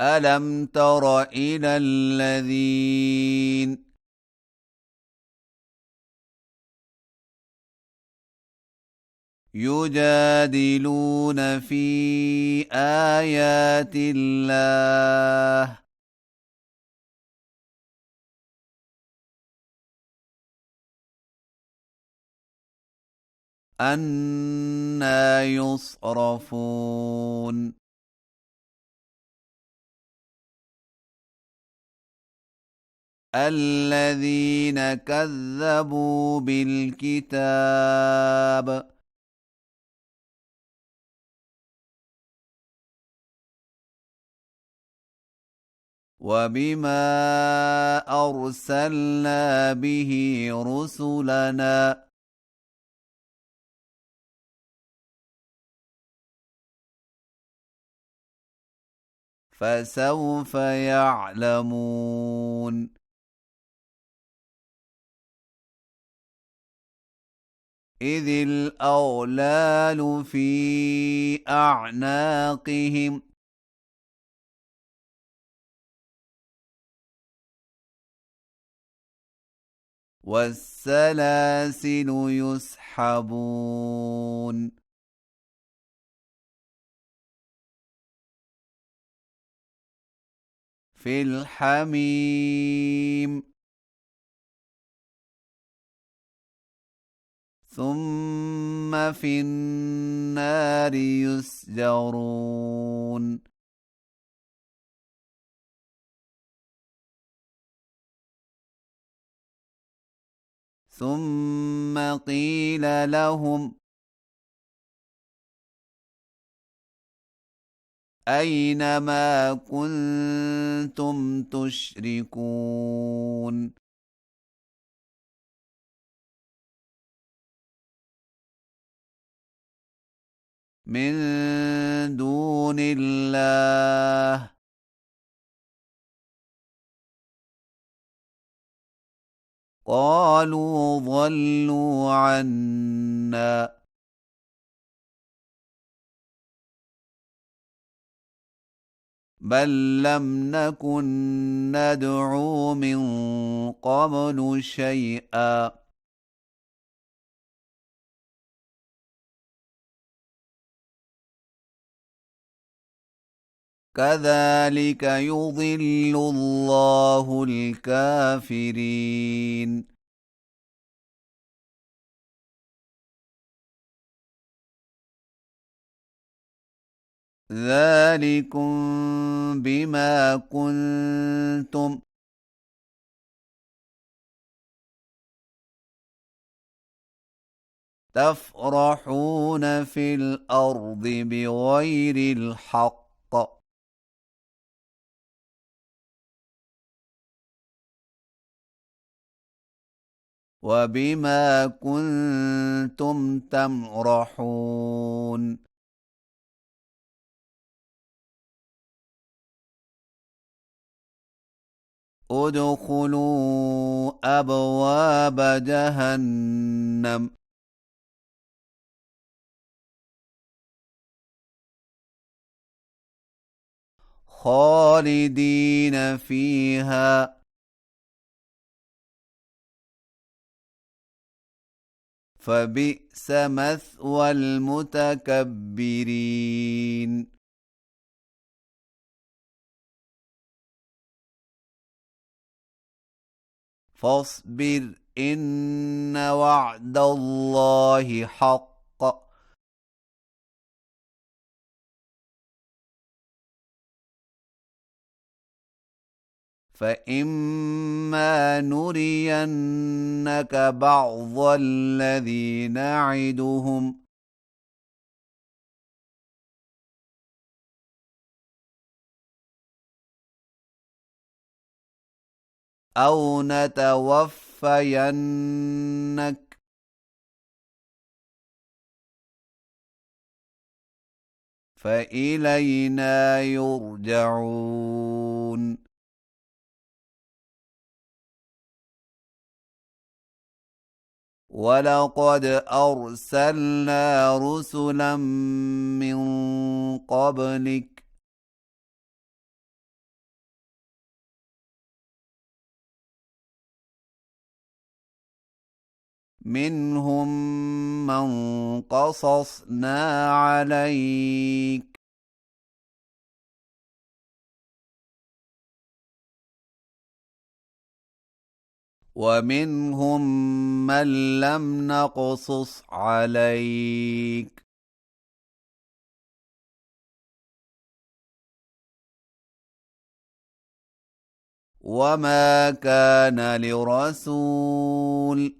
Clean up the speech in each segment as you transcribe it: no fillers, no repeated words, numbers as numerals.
ألم تر إلى الذين يجادلون في آيات الله أنى يصرفون الذين كذبوا بالكتاب وبما أرسلنا به رسلنا فسوف يعلمون إذ الأغلال في أعناقهم والسلاسل يسحبون في الحميم ثم في النار يسجرون ثم قيل لهم أين ما كنتم تشركون من دون الله قالوا ضلوا عنا بل لم نكن ندعو من قبل شيئا كذلك يضل الله الكافرين ذلكم بما كنتم تفرحون في الأرض بغير الحق وبما كنتم تمرحون ادخلوا أبواب جهنم خالدين فيها فبئس مثوى المتكبرين فاصبر إن وعد الله حق فإما نرينك بعض الذي نعدهم أو نتوفينك فإلينا يرجعون ولقد أرسلنا رسلا من قبلك منهم من قصصنا عليك ومنهم من لم نقصص عليك وما كان لرسول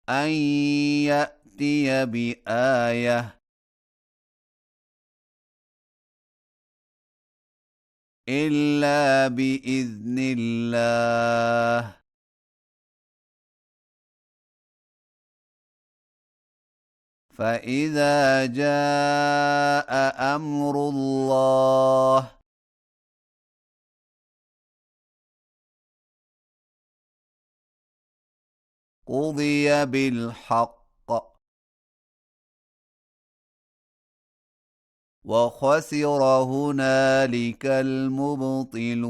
أن يأتي بآية إلا بإذن الله فإذا جاء أمر الله قضي بالحق وخسر هنالك المبطلون